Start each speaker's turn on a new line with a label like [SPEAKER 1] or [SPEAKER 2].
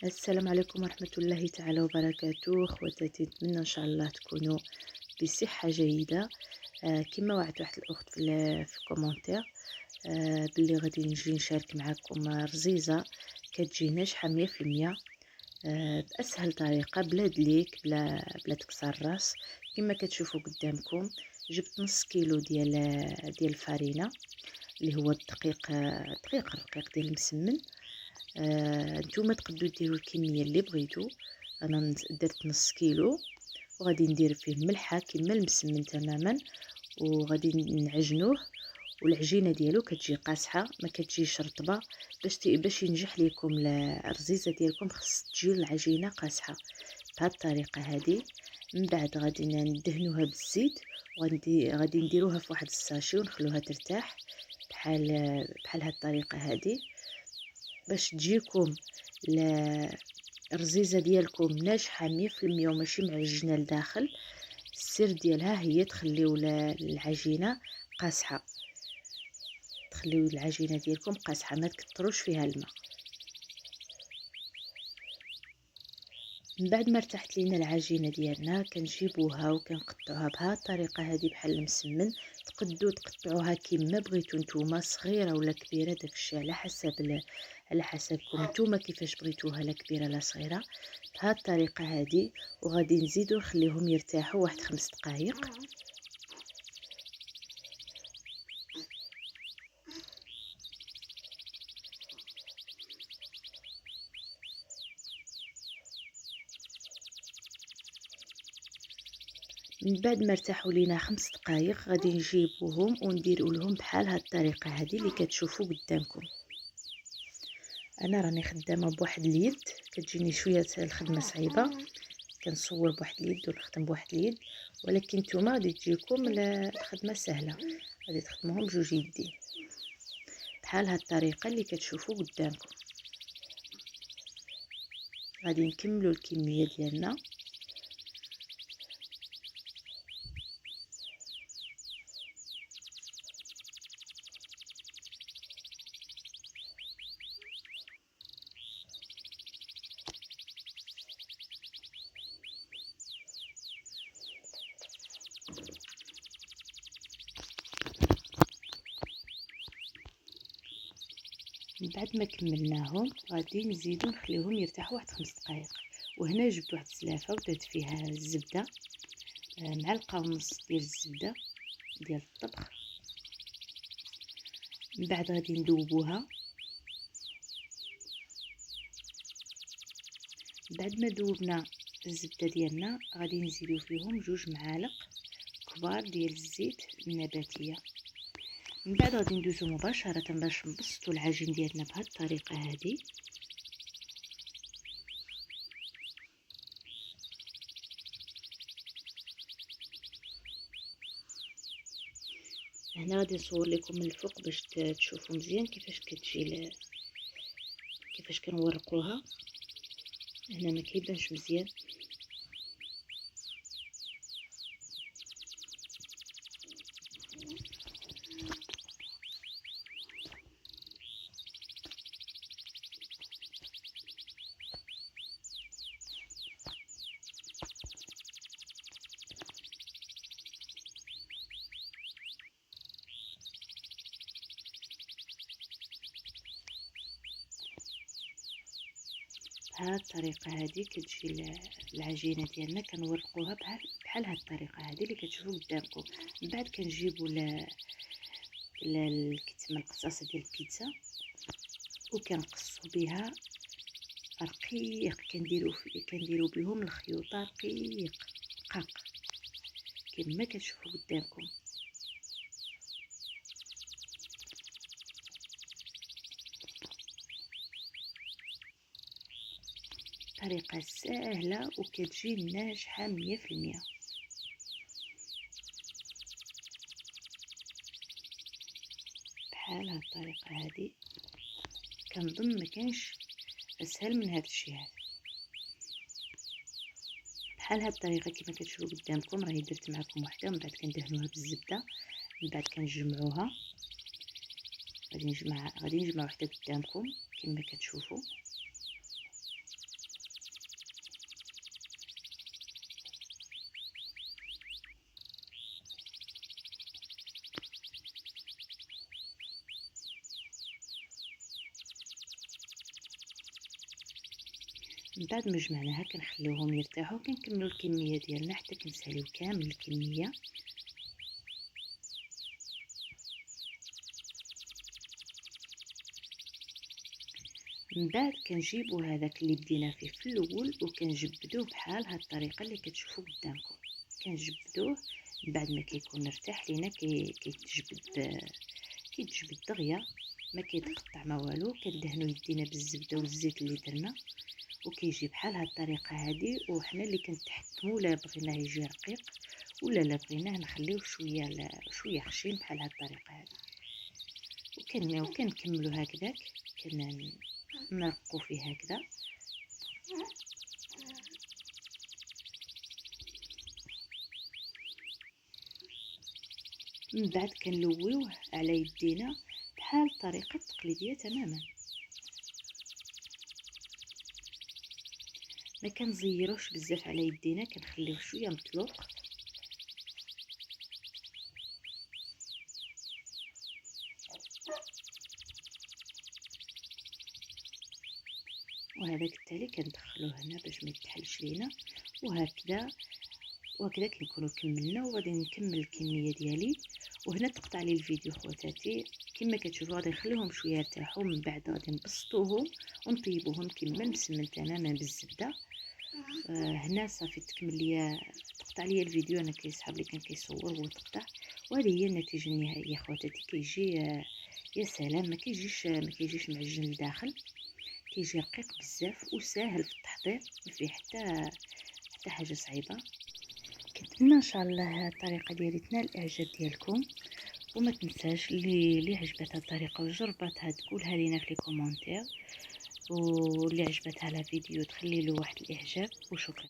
[SPEAKER 1] السلام عليكم ورحمة الله تعالى وبركاته. خواتاتي، نتمنى ان شاء الله تكونوا بصحة جيدة. كما وعدت واحد الاخت في الكومنتير باللي غادي نجي نشارك معكم رزيزة كتجي ناجحة 100%. باسهل طريقة، بلا دليك، بلا تكسر الراس. كما كتشوفوا قدامكم، جبت نص كيلو ديال الفرينة اللي هو الدقيق الرقيق ديال المسمن. نتوما تقدروا ديروا الكميه اللي بغيتو. انا درت نص كيلو، وغادي ندير فيه ملحه كما المسمن تماما، وغادي نعجنوه. والعجينه ديالو كتجي قاصحه، ما كتجيش رطبه. باش ينجح لكم الرزيزه ديالكم خص تجي العجينه قاصحه بهذه الطريقه هذه. من بعد غادي ندهنوها بالزيت، وغادي نديروها في واحد الساشي ونخلوها ترتاح بحال هذه الطريقه هذه، باش تجيكم الرزيزه ديالكم ناجحه 100% وماشي معجنه لداخل. السر ديالها هي تخليو العجينه قاصحه، تخليو العجينه ديالكم قاصحه، ما تكتروش فيها الماء. من بعد ما ارتاحت لينا العجينه ديالنا، كنجيبوها وكنقطعوها بهذه الطريقه هذه بحال المسمن. تقدروا تقطعوها كما بغيتو نتوما، صغيره ولا كبيره، داكشي على حسبكم نتوما كيفاش بغيتوها، لا كبيره لا صغيره، بهذه الطريقه هذه. وغادي نزيدو نخليهم يرتاحوا واحد 5 دقائق. من بعد ما ارتاحوا لينا 5 دقائق، غادي نجيبوهم ونديروا لهم بحال هذه الطريقه هذه اللي كتشوفوا قدامكم. انا راني خدامه بواحد اليد، كتجيني شويه الخدمه صعيبه، كنصور بواحد اليد ونخدم بواحد اليد، ولكن نتوما غادي تجيكم الخدمه سهله، غادي تخدموهم بجوج يدين بحال هذه الطريقه اللي كتشوفوا قدامكم. غادي نكملوا الكميه ديالنا. من بعد ما كملناهم، غادي نزيدو نخليوهم يرتاحوا واحد 5 دقائق. وهنا جبت واحد السلافه ودرت فيها الزبده، معلقه ونص ديال الزبده ديال الطبخ. من بعد غادي ندوبوها. بعد ما دوبنا الزبده ديالنا، غادي نزيدو فيهم 2 معالق كبار ديال الزيت النباتيه. من بعد غادي ندوزو مباشره باش نبسطوا العجين ديالنا بهذه الطريقه هذه. هنا غادي نصور لكم من الفوق باش تشوفوا مزيان كيفاش كتجي، كيفاش كنورقوها. هنا ما كيبانش مزيان. بهذه الطريقه هذه كتجي العجينه ديالنا، كنورقوها بحال هذه الطريقه هذه اللي كتشوفوا قدامكم. من بعد كنجيبوا كيتسمى القصاصه ديال البيتزا، وكنقصوا بها رقيق. كنديروا بهم الخيوطه رقاق كما كتشوفوا قدامكم. طريقه سهله وكتجي ناجحه 100%. بحال هاد الطريقه هذه كنظن ما كاينش اسهل من هذا الشيء هذا. بحال هاد الطريقه كما كتشوفوا قدامكم، راني درت معكم وحده، ومن بعد كندهنوها بالزبده، من بعد كنجمعوها. غادي نجمع وحده قدامكم كما كتشوفوا. من بعد ما جمعناها كنخليوهم يرتاحوا، كنكملوا الكميه ديالنا حتى كنساليو كامل الكميه. من بعد كنجيبو هذاك اللي بدينا فيه في الاول وكنجبدوه بحال هاد الطريقه اللي كتشوفوا قدامكم. كنجبدوه من بعد ما كيكون مرتاح لينا كيتجبد دغيا، ما كيتقطع ما والو. كندهنوا يدينا بالزبده والزيت اللي درنا وكيجي بحال هاد الطريقه هذه. وحنا اللي كنتحكموا لا بغيناه يجي رقيق ولا لا بغيناه نخليوه شويه خشين بحال هاد الطريقه هذه. وكنكملوا هكذاك، كنرقوا فيه هكذا. من بعد كنلويوه على يدينا بحال الطريقه التقليديه تماما، ما كنزيروش بزاف على يدينا، كنخليوه شويه مطلوق. وهذاك التالي كندخلوه هنا باش ما يتحلش لينا. وهكذا كنكونوا كملنا. وغادي نكمل الكميه ديالي وهنا تقطع لي الفيديو خواتاتي. كما كتشوفوا غادي نخليهم شويه يرتاحوا، من بعد غادي نبسطوهم ونطيبوهم كما مسمن تماما بالزبده. هنا صافي تكمل ليا، تقطع ليا الفيديو، انا كيسحب لي كان كيصور هو تقطع. وهذه هي النتيجه النهائيه خواتاتي. كيجي يا سلام، ما كيجيش معجن لداخل، كيجي رقيق بزاف وسهل في التحضير، ما فيه حتى حاجه صعيبه. كنتمنى ان شاء الله الطريقه ديالي تنال الاعجاب ديالكم. وما تنساش اللي عجبتها الطريقه وجربتها تقولها لينا في لي كومونتير، واللي عجبتها الفيديو تخلي له واحد الاعجاب. وشكرا.